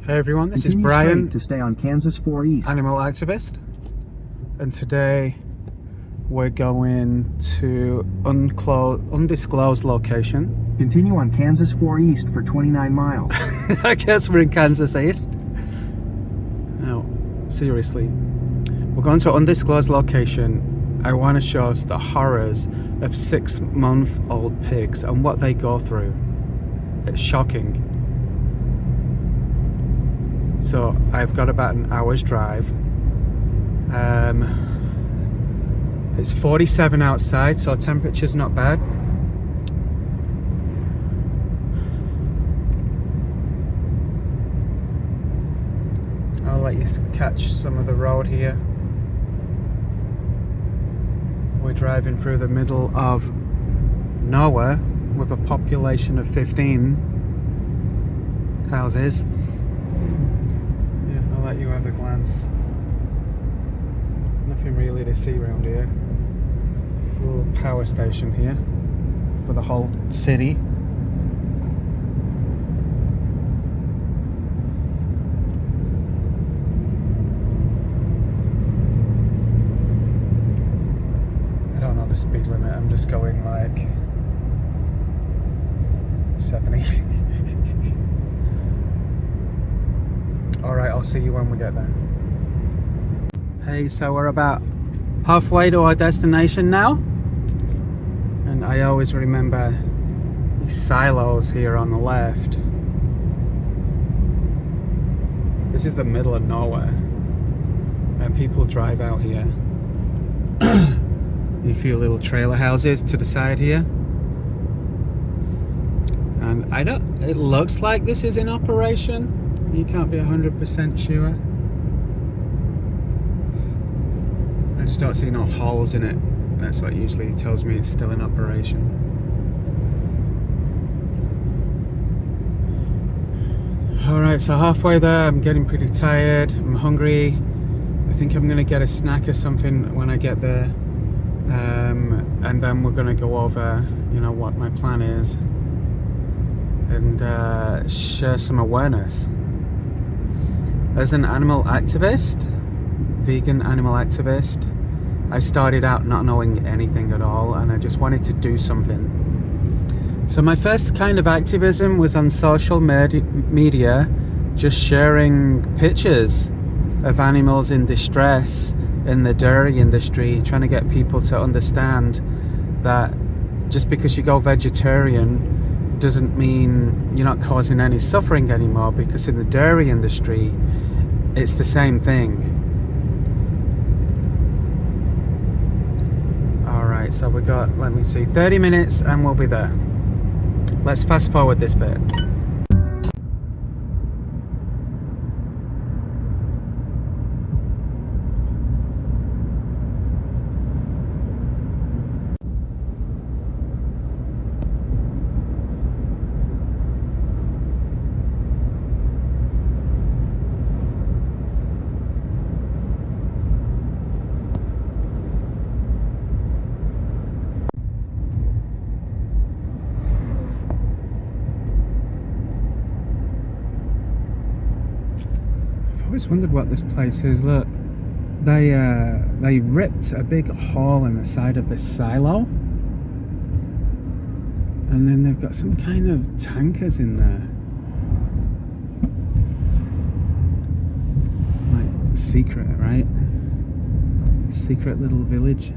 Hey everyone, this is Continue Brian, straight to stay on Kansas 4 East. animal activist, and today we're going to undisclosed location. Continue on Kansas 4 East for 29 miles. I guess we're in Kansas East. No, seriously. We're going to an undisclosed location. I want to show us the horrors of 6-month-old pigs and what they go through. It's shocking. So I've got about an hour's drive. It's 47 outside, so temperature's not bad. I'll let you catch some of the road here. We're driving through the middle of nowhere with a population of 15 houses. I'll let you have a glance. Nothing really to see around here. A little power station here for the whole city. I don't know the speed limit, I'm just going like 70. Alright, I'll see you when we get there. Hey, so we're about halfway to our destination now. And I always remember these silos here on the left. This is the middle of nowhere. And people drive out here. A few little trailer houses to the side here. And it looks like this is in operation. You can't be 100% sure. I just don't see no holes in it. That's what usually tells me it's still in operation. Alright, so halfway there, I'm getting pretty tired. I'm hungry. I think I'm gonna get a snack or something when I get there. And then we're gonna go over, what my plan is. And share some awareness. As an animal activist, vegan animal activist, I started out not knowing anything at all, and I just wanted to do something. So my first kind of activism was on social media, just sharing pictures of animals in distress in the dairy industry, trying to get people to understand that just because you go vegetarian doesn't mean you're not causing any suffering anymore, because in the dairy industry it's the same thing. Alright, so we got, let me see, 30 minutes and we'll be there. Let's fast forward this bit. I always wondered what this place is. Look, they ripped a big hole in the side of this silo, and then they've got some kind of tankers in there. It's like secret, right? Secret little village.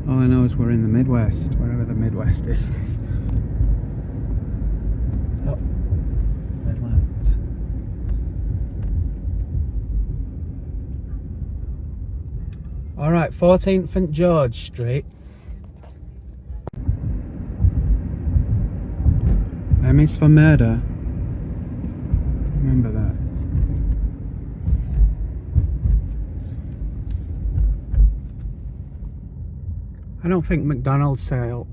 All I know is we're in the Midwest, wherever the Midwest is. Oh, red light. Alright, 14th and George Street. M is for murder. Remember that. I don't think McDonald's sell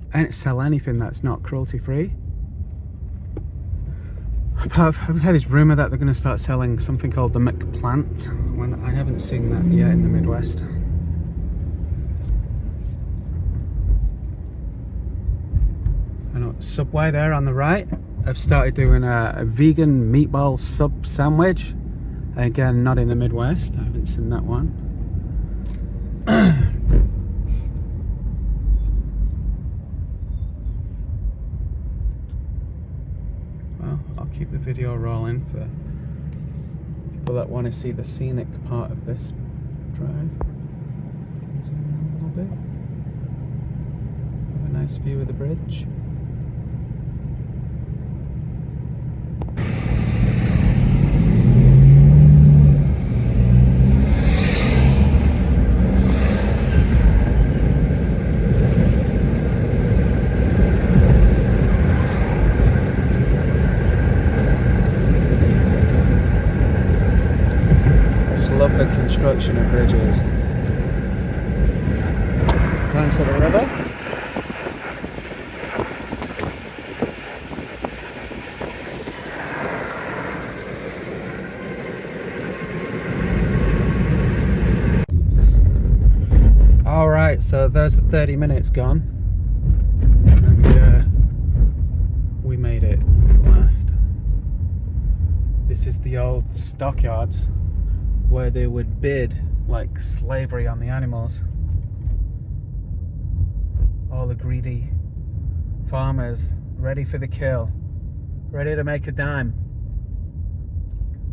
anything that's not cruelty free. I've heard this rumour that they're going to start selling something called the McPlant. When I haven't seen that yet in the Midwest. Subway there on the right. I've started doing a vegan meatball sub sandwich. Again, not in the Midwest. I haven't seen that one. Well, I'll keep the video rolling for people that want to see the scenic part of this drive. Zoom in a little bit. Have a nice view of the bridge. Love the construction of bridges. Glance at the river. All right, so there's the 30 minutes gone, and we made it at last. This is the old stockyards, where they would bid like slavery on the animals. All the greedy farmers ready for the kill, ready to make a dime.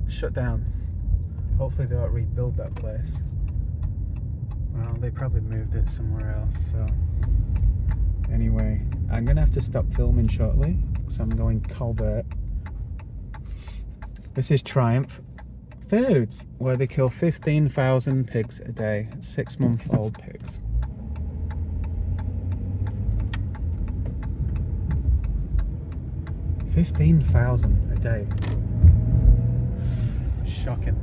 Shut down. Hopefully they don't rebuild that place. Well, they probably moved it somewhere else, so anyway, I'm gonna have to stop filming shortly, so I'm going covert. This is Triumph Foods, where they kill 15,000 pigs a day, 6-month-old pigs. $15,000 a day. Shocking.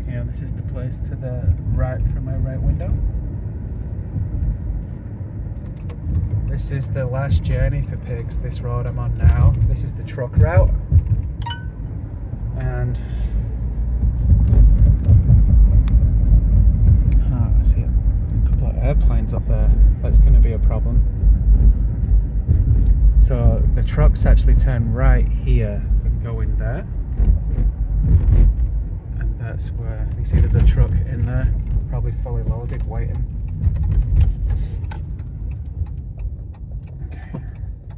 Yeah, this is the place to the right from my right window. This is the last journey for pigs, this road I'm on now. This is the truck route. And I see a couple of airplanes up there. That's going to be a problem. So the trucks actually turn right here and go in there. And that's where you see there's a truck in there, probably fully loaded, waiting. Okay,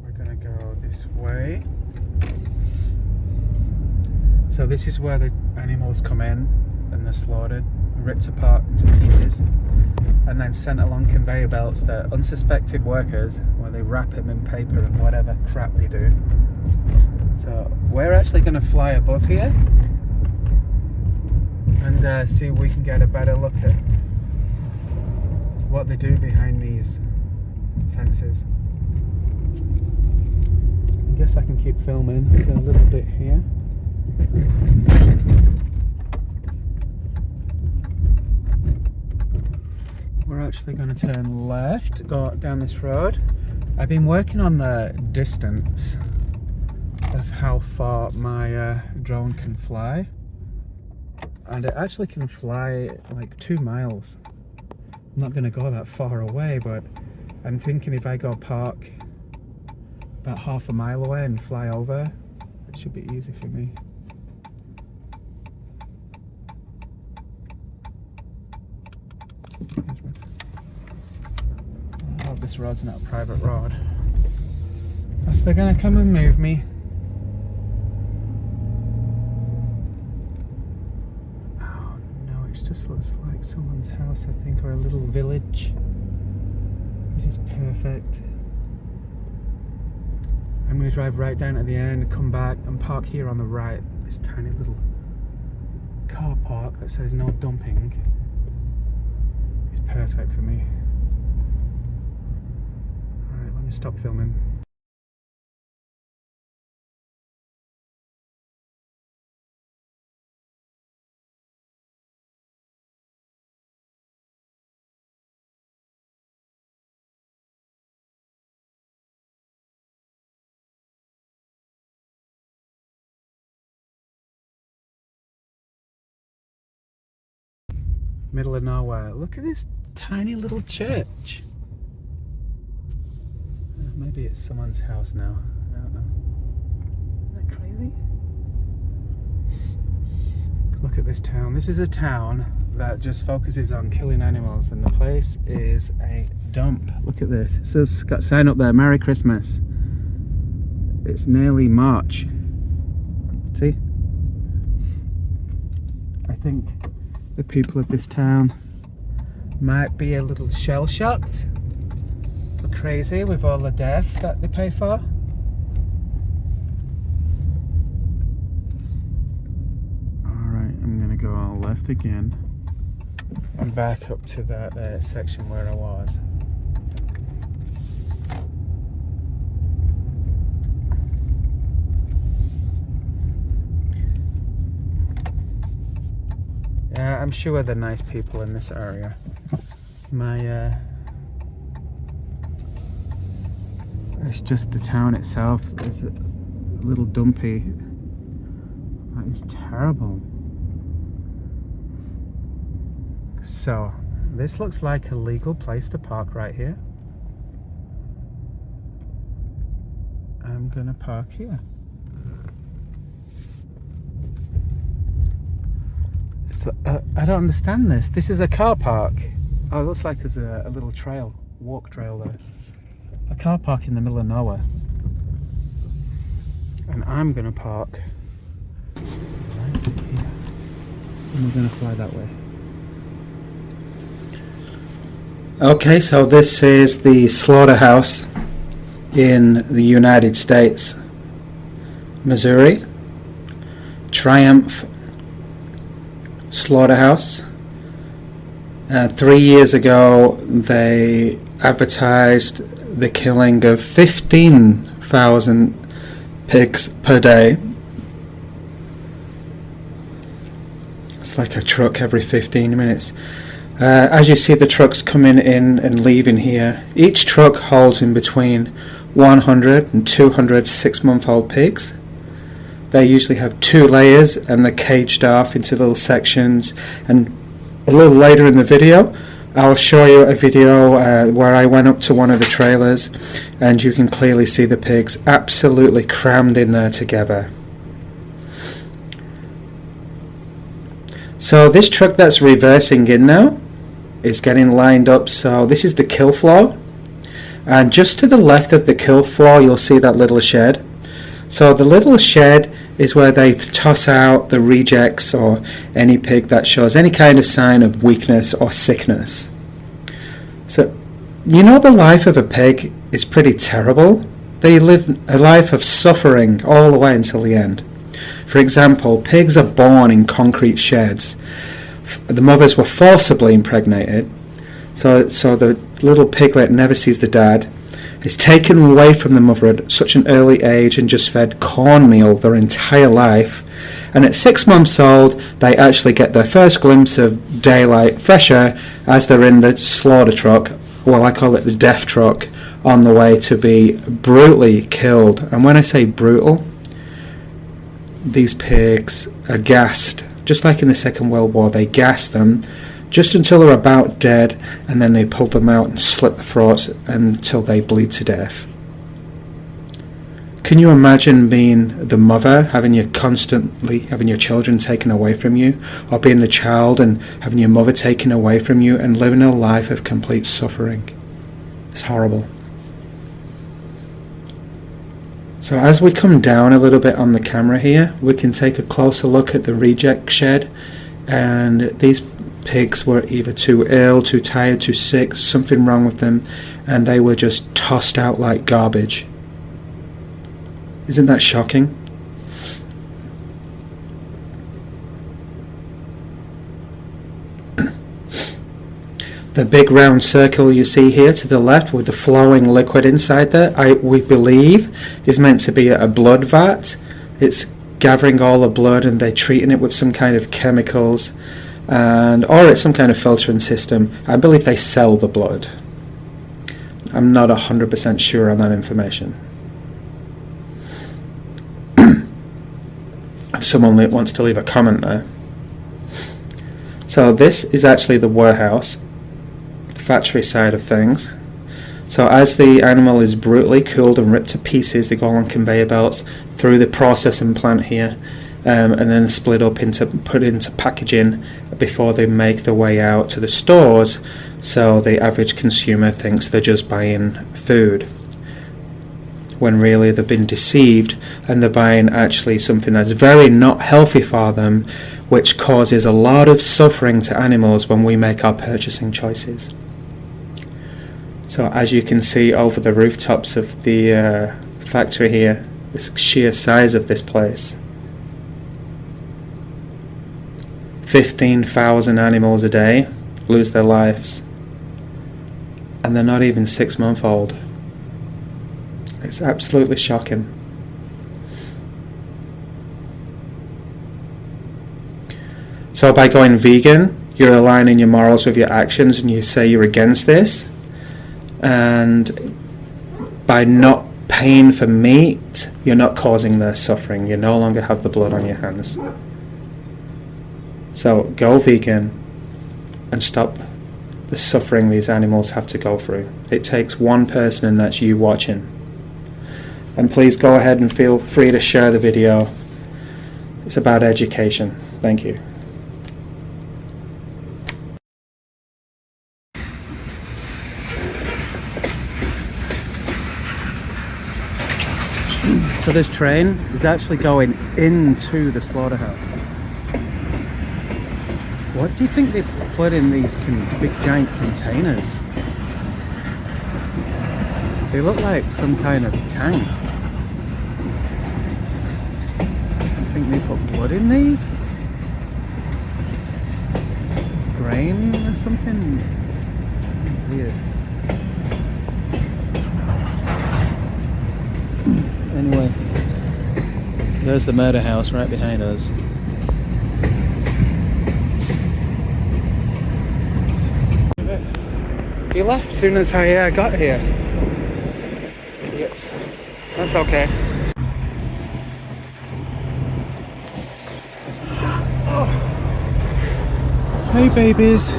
we're going to go this way. So this is where the animals come in and they're slaughtered, ripped apart into pieces, and then sent along conveyor belts to unsuspected workers where they wrap them in paper and whatever crap they do. So we're actually going to fly above here and see if we can get a better look at what they do behind these fences. I guess I can keep filming a little bit here. We're actually going to turn left, go down this road. I've been working on the distance of how far my drone can fly, and it actually can fly like 2 miles. I'm not going to go that far away, but I'm thinking if I go park about half a mile away and fly over, it should be easy for me. I hope this road's not a private road. Unless they're gonna come and move me. Oh no, it just looks like someone's house, I think, or a little village. This is perfect. I'm gonna drive right down to the end, come back and park here on the right. This tiny little car park that says no dumping. It's perfect for me. Alright, let me stop filming. Middle of nowhere. Look at this tiny little church. Maybe Maybe it's someone's house now. I don't know. Isn't that crazy? Look at this town. This is a town that just focuses on killing animals, and the place is a dump. Look at this. It says, got a sign up there, Merry Christmas. It's nearly March. See? I think the people of this town might be a little shell-shocked or crazy with all the death that they pay for. Go all left again and back up to that section where I was. Yeah, I'm sure they're nice people in this area. It's just the town itself is a little dumpy. That is terrible. So, this looks like a legal place to park right here. I'm gonna park here. So, I don't understand this. This is a car park. Oh, it looks like there's a little trail, walk trail there. A car park in the middle of nowhere. And I'm gonna park right here. And we're gonna fly that way. Okay, so this is the slaughterhouse in the United States, Missouri. Triumph Slaughterhouse. 3 years ago, they advertised the killing of 15,000 pigs per day. It's like a truck every 15 minutes. As you see the trucks coming in and leaving here, each truck holds in between 100 and 200 6-month-old pigs. They usually have 2 layers and they're caged off into little sections. And a little later in the video, I'll show you a video where I went up to one of the trailers and you can clearly see the pigs absolutely crammed in there together. So this truck that's reversing in now is getting lined up. So this is the kill floor, and just to the left of the kill floor you'll see that little shed. So the little shed is where they toss out the rejects or any pig that shows any kind of sign of weakness or sickness. So you know, the life of a pig is pretty terrible. They live a life of suffering all the way until the end. For example, pigs are born in concrete sheds. The mothers were forcibly impregnated, so the little piglet never sees the dad. Is taken away from the mother at such an early age and just fed cornmeal their entire life. And at 6 months old, they actually get their first glimpse of daylight, fresh air, as they're in the slaughter truck, well, I call it the death truck, on the way to be brutally killed. And when I say brutal, these pigs are gassed. Just like in the Second World War, they gassed them just until they're about dead, and then they pulled them out and slit the throats until they bleed to death. Can you imagine being the mother, having your children taken away from you, or being the child and having your mother taken away from you and living a life of complete suffering? It's horrible. So as we come down a little bit on the camera here, we can take a closer look at the reject shed, and these pigs were either too ill, too tired, too sick, something wrong with them, and they were just tossed out like garbage. Isn't that shocking? The big round circle you see here to the left with the flowing liquid inside there, we believe is meant to be a blood vat. It's gathering all the blood and they're treating it with some kind of chemicals, or it's some kind of filtering system. I believe they sell the blood. I'm not 100% sure on that information. If someone wants to leave a comment there. So this is actually the warehouse, factory side of things. So as the animal is brutally cooled and ripped to pieces, they go on conveyor belts through the processing plant here, and then split up into, put into packaging before they make their way out to the stores, so the average consumer thinks they're just buying food, when really they've been deceived and they're buying actually something that's very not healthy for them, which causes a lot of suffering to animals when we make our purchasing choices. So as you can see over the rooftops of the factory here, the sheer size of this place. 15,000 animals a day lose their lives, and they're not even 6 months old. It's absolutely shocking. So by going vegan, you're aligning your morals with your actions, and you say you're against this. And by not paying for meat, you're not causing their suffering. You no longer have the blood on your hands. So go vegan and stop the suffering these animals have to go through. It takes one person, and that's you watching. And please go ahead and feel free to share the video. It's about education. Thank you. So this train is actually going into the slaughterhouse. What do you think they've put in these big giant containers? They look like some kind of tank. I think they put blood in these? Grain or something? Weird. Anyway, there's the murder house right behind us. He left as soon as I got here. Idiots. That's okay. Oh. Hey babies.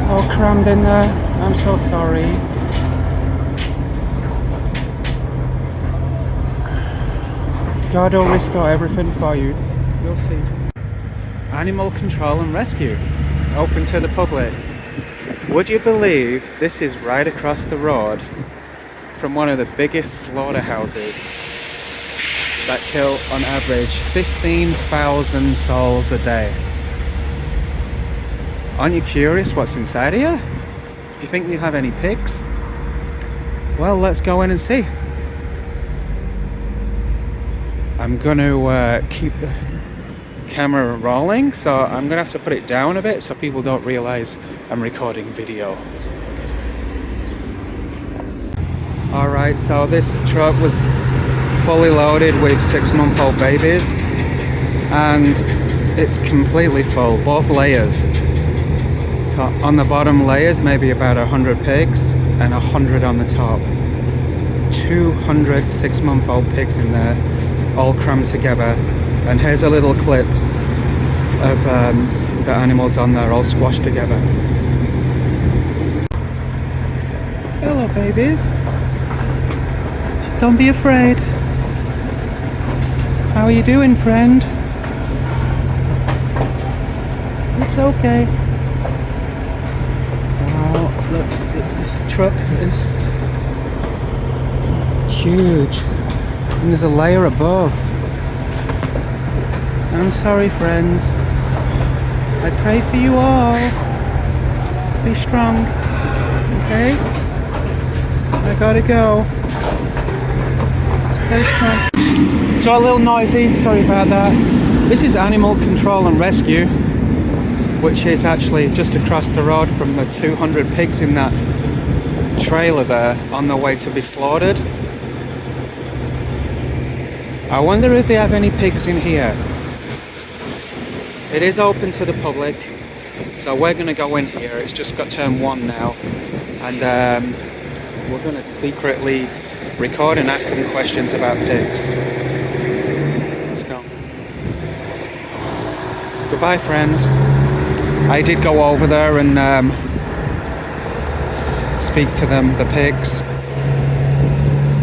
All crammed in there. I'm so sorry. God will restore everything for you. You'll see. Animal control and rescue. Open to the public. Would you believe this is right across the road from one of the biggest slaughterhouses that kill on average 15,000 souls a day? Aren't you curious what's inside here? Do you think you have any pigs? Well, let's go in and see. I'm going to keep the camera rolling, so I'm going to have to put it down a bit so people don't realize I'm recording video. Alright, so this truck was fully loaded with 6-month-old babies, and it's completely full, both layers. So on the bottom layers, maybe about 100 pigs, and 100 on the top. 200 6-month-old pigs in there, all crammed together. And here's a little clip of the animals on there, all squashed together. Hello, babies. Don't be afraid. How are you doing, friend? It's okay. Look, this truck is huge, and there's a layer above. I'm sorry, friends. I pray for you all. Be strong, okay? I gotta go. Stay strong. So a little noisy, sorry about that. This is Animal Control and Rescue, which is actually just across the road from the 200 pigs in that trailer there on the way to be slaughtered. I wonder if they have any pigs in here. It is open to the public, so we're going to go in here. It's just got turn 1 now, and we're going to secretly record and ask them questions about pigs. Let's go. Goodbye, friends. I did go over there and speak to them, the pigs.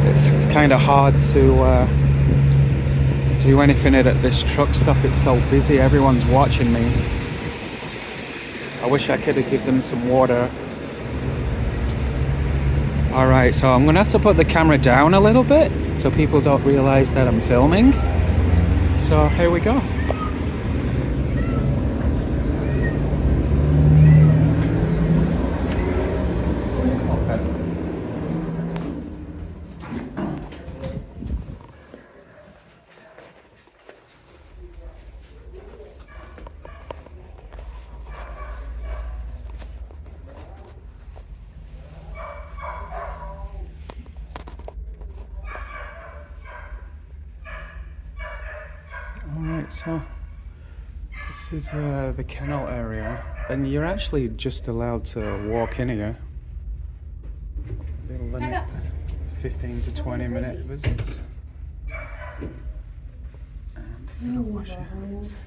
It's kind of hard to do anything at this truck stop. It's so busy, everyone's watching me. I wish I could have given them some water. Alright, so I'm gonna have to put the camera down a little bit so people don't realize that I'm filming. So here we go. Alright, so this is the kennel area, and you're actually just allowed to walk in here. They'll limit 15 to 20 minute visits. And you're gonna wash your hands.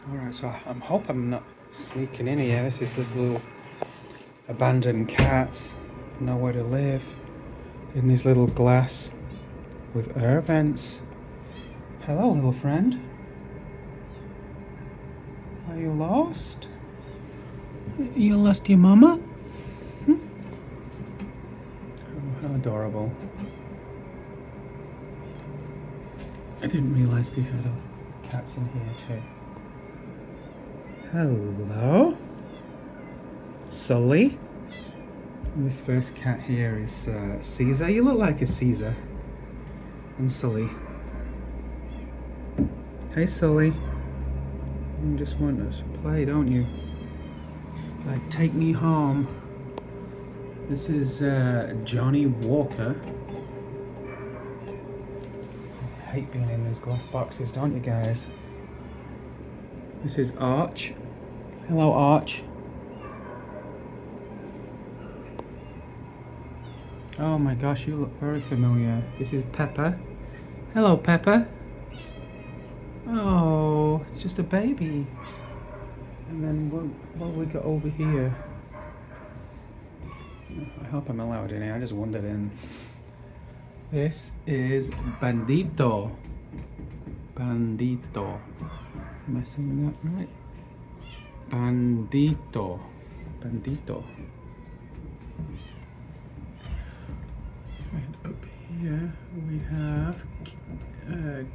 Alright, so I hope I'm not sneaking in here. This is the little abandoned cats, nowhere to live. In this little glass with air vents. Hello, little friend. Are you lost? You lost your mama? Hmm? Oh, how adorable. I didn't realize they had cats in here too. Hello? Sully? And this first cat here is Caesar. You look like a Caesar. And Sully. Hey Sully. You just want to play, don't you? Like, take me home. This is Johnny Walker. I hate being in these glass boxes, don't you guys? This is Arch. Hello Arch. Oh my gosh, you look very familiar. This is Pepper. Hello, Pepper. Oh, it's just a baby. And then what we got over here? I hope I'm allowed in here. I just wandered in. This is Bandito. Bandito. Am I saying that right? Bandito. Bandito. And up here we have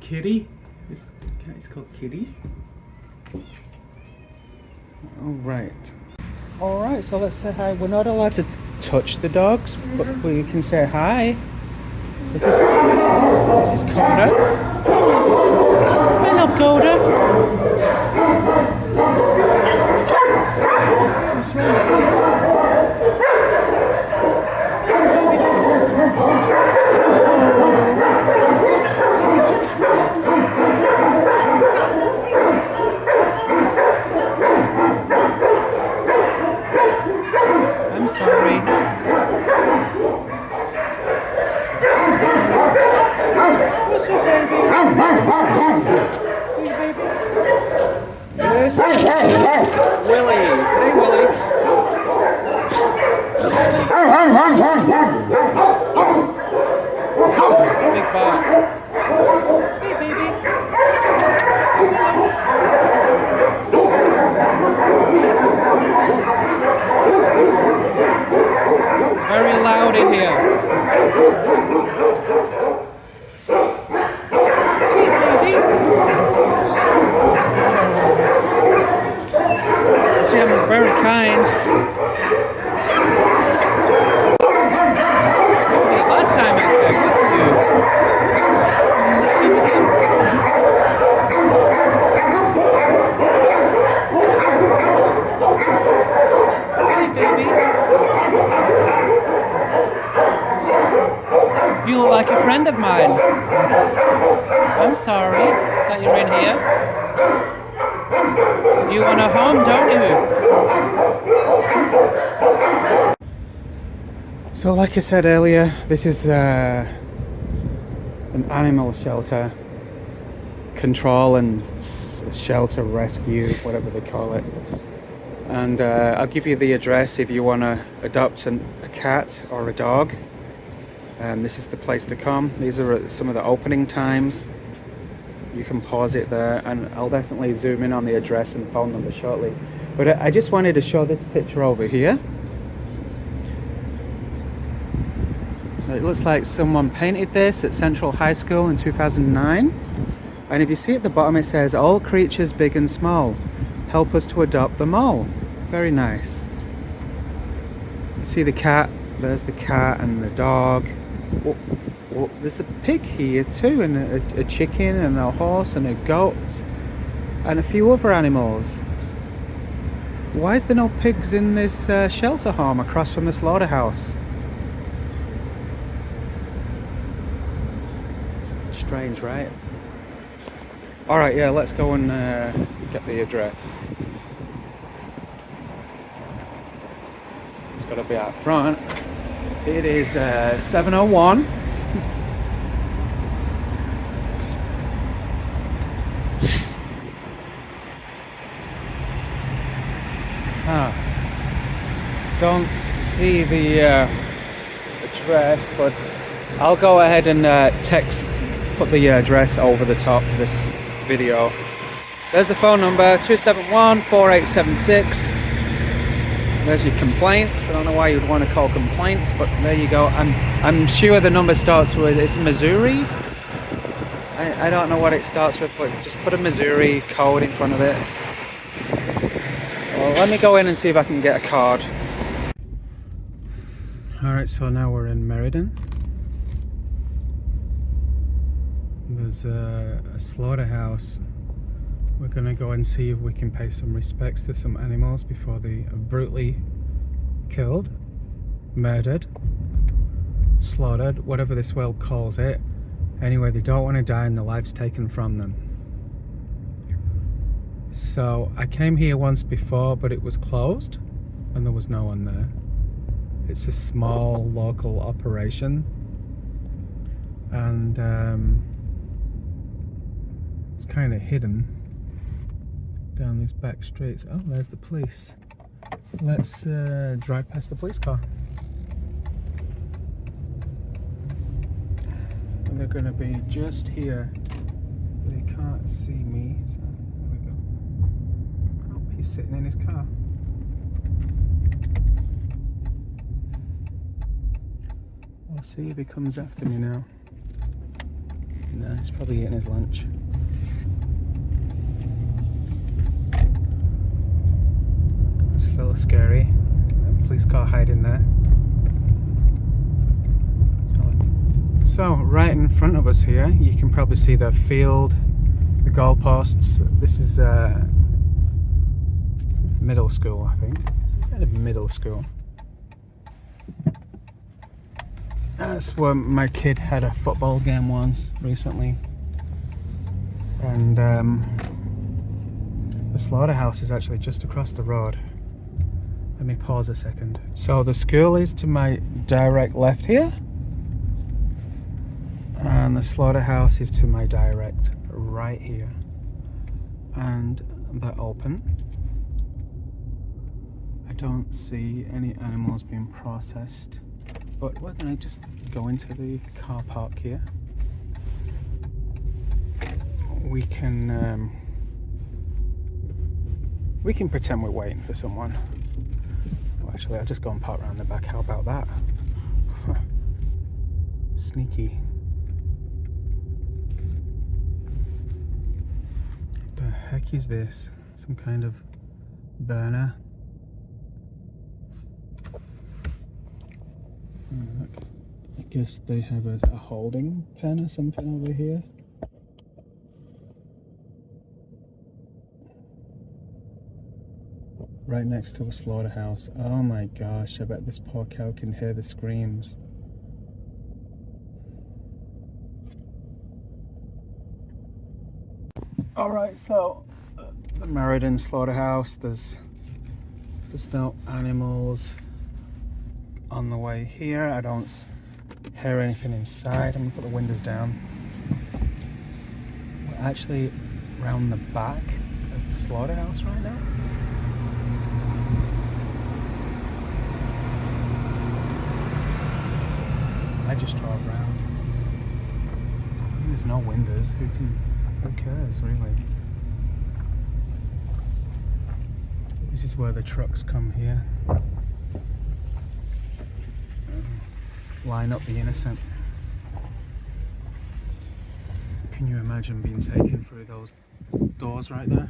Kitty. This cat is called Kitty. Alright, so let's say hi. We're not allowed to touch the dogs, but we can say hi. This is Coda. Hello, Coda. What's wrong? I'm sorry. What's up, baby? Hey, baby. This is Willie. Hey, Willie. Big bark. Hey, baby. It's very loud in here. Hey, baby. See, I'm very kind. Last time I came, wasn't you? Hey, baby. You look like a friend of mine. I'm sorry that you're in here. You want a home, don't you? So like I said earlier, this is an animal shelter. control and shelter rescue, whatever they call it. And I'll give you the address if you want to adopt a cat or a dog. This is the place to come. These are some of the opening times. You can pause it there, and I'll definitely zoom in on the address and phone number shortly. But I just wanted to show this picture over here. It looks like someone painted this at Central High School in 2009. And if you see at the bottom, it says, "All creatures big and small, help us to adopt them all." Very nice. You see the cat, there's the cat and the dog. Oh, there's a pig here too, and a chicken and a horse and a goat and a few other animals. Why is there no pigs in this shelter home across from the slaughterhouse? Strange, right? Alright, yeah, let's go and get the address. It's got to be out front. It is 701. Don't see the address, but I'll go ahead and put the address over the top of this video. There's the phone number, 271-4876. There's your complaints. I don't know why you'd want to call complaints, but there you go. I'm sure the number starts with, it's Missouri. I don't know what it starts with, but just put a Missouri code in front of it. Well, let me go in and see if I can get a card. Alright, so now we're in Meriden. There's a slaughterhouse. We're going to go and see if we can pay some respects to some animals before they are brutally killed, murdered, slaughtered, whatever this world calls it. Anyway, they don't want to die and their lives taken from them. So I came here once before, but it was closed and there was no one there. It's a small local operation, and it's kind of hidden down these back streets. Oh, there's the police. Let's drive past the police car. And they're going to be just here. They can't see me, so there we go. Oh, he's sitting in his car. We'll see if he comes after me now. No, he's probably eating his lunch. It's a little scary. A police car hiding there. So, right in front of us here, you can probably see the field, the goalposts. This is middle school, I think. It's kind of middle school. That's where my kid had a football game once recently, and the slaughterhouse is actually just across the road. Let me pause a second. So the school is to my direct left here, and the slaughterhouse is to my direct right here, and they're open. I don't see any animals being processed. But we're going to just go into the car park here. We can pretend we're waiting for someone. Well, actually, I'll just go and park around the back. How about that? Sneaky. What the heck is this? Some kind of burner? Look, I guess they have a holding pen or something over here. Right next to a slaughterhouse. Oh my gosh, I bet this poor cow can hear the screams. Alright, so the Meriden slaughterhouse, there's no animals on the way here. I don't hear anything inside. I'm gonna put the windows down. actually round the back of the slaughterhouse right now. I just drove around. There's no windows. Who cares really? This is where the trucks come here. Line up the innocent. Can you imagine being taken through those doors right there?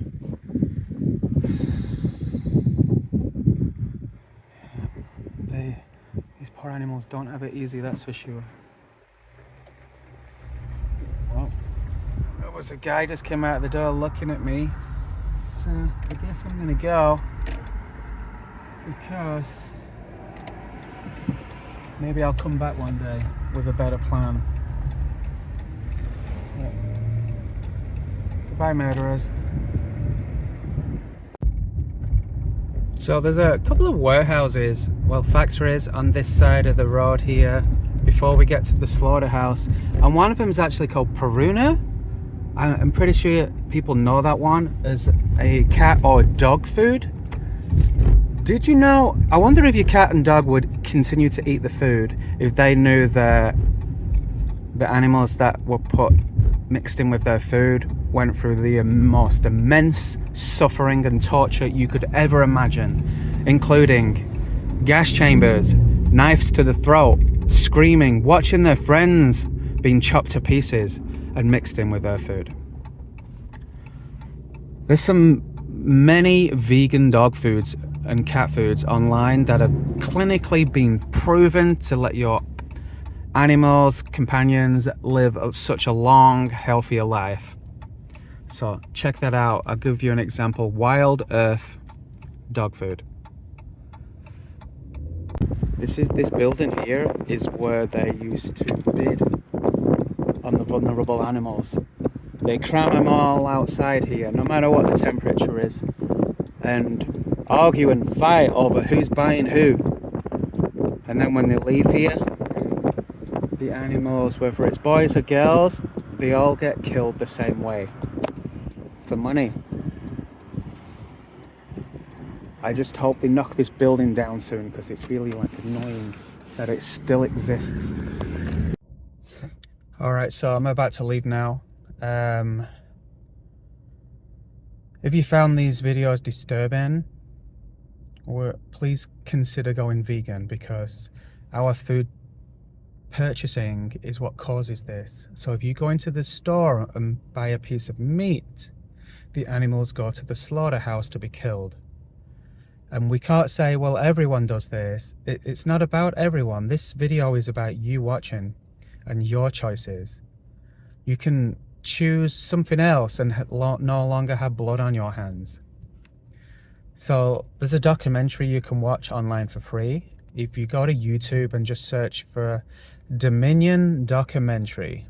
These poor animals don't have it easy, that's for sure. Well, there was a guy just came out of the door looking at me, so I guess I'm gonna go, because maybe I'll come back one day with a better plan. Yeah. Goodbye, murderers. So there's a couple of warehouses, well, factories on this side of the road here before we get to the slaughterhouse, and one of them is actually called Peruna. I'm pretty sure people know that one as a cat or dog food. Did you know, I wonder if your cat and dog would continue to eat the food if they knew that the animals that were mixed in with their food went through the most immense suffering and torture you could ever imagine, including gas chambers, knives to the throat, screaming, watching their friends being chopped to pieces and mixed in with their food. There's many vegan dog foods and cat foods online that have clinically been proven to let your animals, companions live such a long, healthier life. So check that out. I'll give you an example. Wild Earth dog food. This building here is where they used to bid on the vulnerable animals. They cram them all outside here, no matter what the temperature is, and argue and fight over who's buying who. And then when they leave here, the animals, whether it's boys or girls, they all get killed the same way. For money. I just hope they knock this building down soon, because it's really like annoying that it still exists. Alright, so I'm about to leave now. If you found these videos disturbing, please consider going vegan, because our food purchasing is what causes this. So if you go into the store and buy a piece of meat, the animals go to the slaughterhouse to be killed. And we can't say, well, everyone does this. It's not about everyone. This video is about you watching and your choices. You can choose something else and no longer have blood on your hands. So there's a documentary you can watch online for free. If you go to YouTube and just search for Dominion documentary,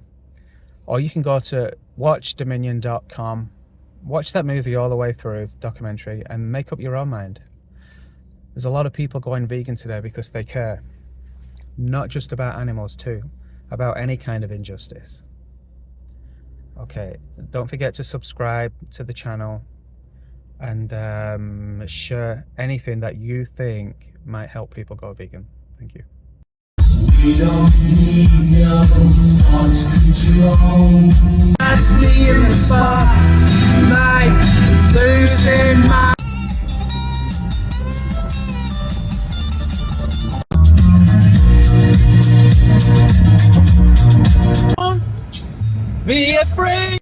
or you can go to watchdominion.com, watch that movie all the way through, the documentary, and make up your own mind. There's a lot of people going vegan today because they care. Not just about animals too, about any kind of injustice. Okay, don't forget to subscribe to the channel and share anything that you think might help people go vegan. Thank you. We don't need no thought control. That's me in the spotlight, losing my. Be afraid.